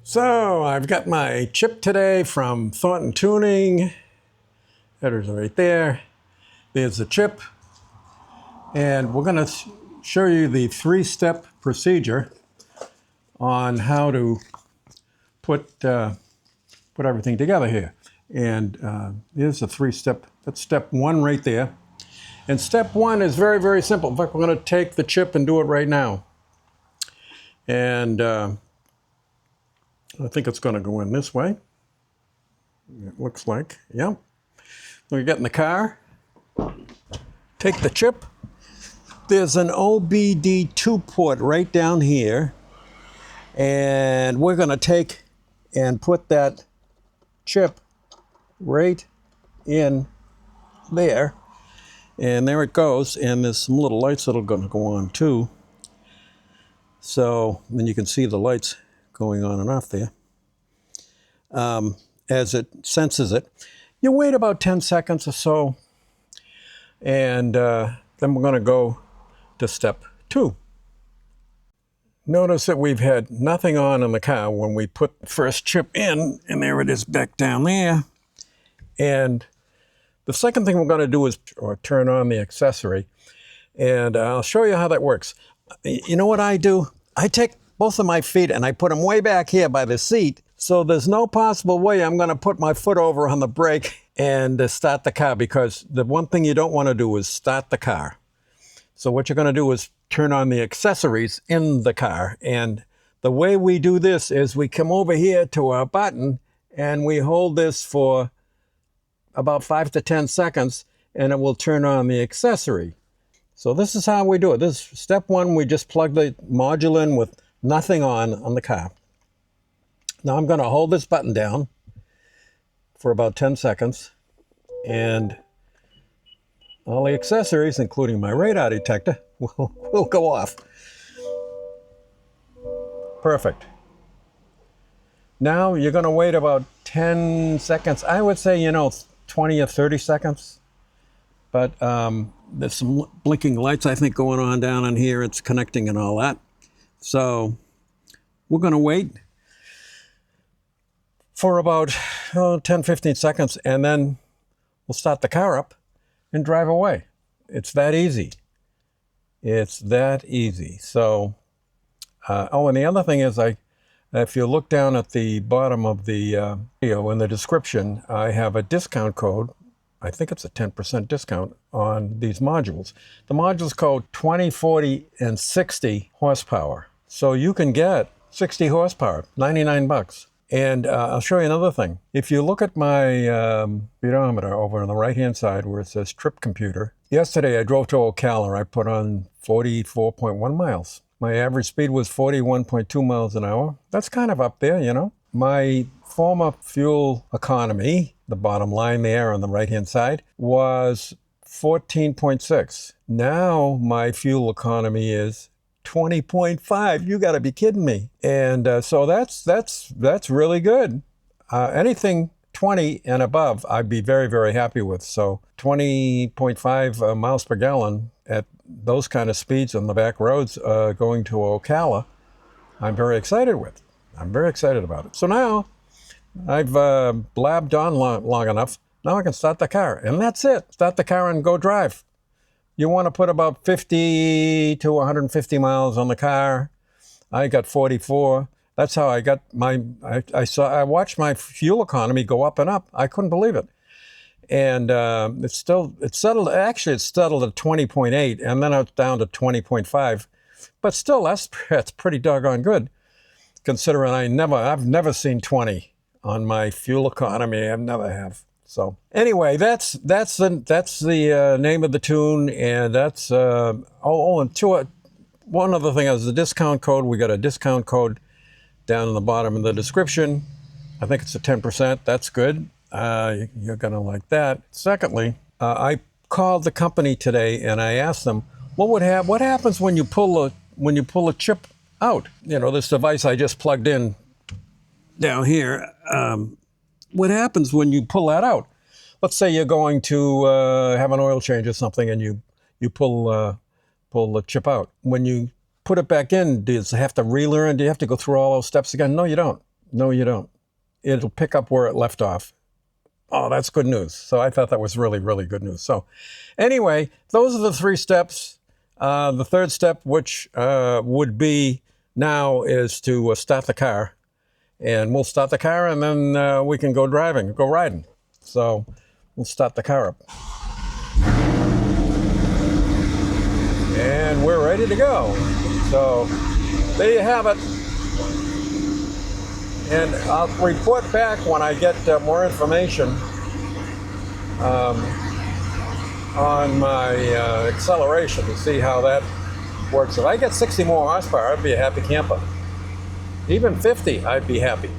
So I've got my chip today from Thorton Tuning. Headers are right there. There's the chip. And we're going to show you the three-step procedure on how to put everything together here. And here's the three-step. That's step one right there. And step one is very, very simple. In fact, we're going to take the chip and do it right now. And I think it's going to go in this way. It looks like, yeah. We get in the car, take the chip. There's an OBD2 port right down here. And we're going to take and put that chip right in there. And there it goes. And there's some little lights that are going to go on too. So then you can see the lights going on and off there as it senses it. You wait about 10 seconds or so, and then we're going to go to step two. Notice that we've had nothing on in the car when we put the first chip in, and there it is back down there. And the second thing we're going to do is turn on the accessory, and I'll show you how that works. You know what I do? I take both of my feet and I put them way back here by the seat, so there's no possible way I'm going to put my foot over on the brake and start the car, because the one thing you don't want to do is start the car. So what you're going to do is turn on the accessories in the car. And the way we do this is we come over here to our button and we hold this for about 5 to 10 seconds and it will turn on the accessory. So this is how we do it. This is step one. We just plug the module in with nothing on the car. Now I'm going to hold this button down for about 10 seconds, and all the accessories, including my radar detector, will go off. Perfect. Now you're going to wait about 10 seconds. I would say, 20 or 30 seconds. But there's some blinking lights, I think, going on down in here. It's connecting and all that. So we're going to wait for about 10, 15 seconds, and then we'll start the car up and drive away. It's that easy. It's that easy. So, and the other thing is, if you look down at the bottom of the video in the description, I have a discount code. I think it's a 10% discount on these modules. The modules code 20, 40, and 60 horsepower. So you can get 60 horsepower, 99 bucks. And I'll show you another thing. If you look at my speedometer over on the right-hand side where it says trip computer, yesterday I drove to Ocala. I put on 44.1 miles. My average speed was 41.2 miles an hour. That's kind of up there, My former fuel economy, the bottom line there on the right-hand side, was 14.6. Now my fuel economy is 20.5. You got to be kidding me. And so that's really good. Anything 20 and above, I'd be very, very happy with. So 20.5 miles per gallon at those kind of speeds on the back roads going to Ocala, I'm very excited with. I'm very excited about it. So now I've blabbed on long enough. Now I can start the car, and that's it. Start the car and go drive. You want to put about 50 to 150 miles on the car. I got 44. That's how I got I watched my fuel economy go up and up. I couldn't believe it. And it's settled at 20.8, and then it's down to 20.5. But still, that's pretty doggone good, considering I've never seen 20 on my fuel economy. I never have. So anyway, that's the name of the tune, and that's and one other thing is the discount code. We got a discount code down in the bottom of the description. I think it's a 10%. That's good. You're gonna like that. Secondly, I called the company today and I asked them what happens when you pull a chip out. This device I just plugged in down here. What happens when you pull that out? Let's say you're going to have an oil change or something, and you pull the chip out. When you put it back in, do you have to relearn? Do you have to go through all those steps again? No, you don't. No, you don't. It'll pick up where it left off. Oh, that's good news. So I thought that was really, really good news. So anyway, those are the 3 steps. The third step, which would be now, is to start the car. And we'll start the car, and then we can go driving, go riding. So we'll start the car up. And we're ready to go. So there you have it. And I'll report back when I get more information on my acceleration to see how that works. If I get 60 more horsepower, I'd be a happy camper. Even 50, I'd be happy.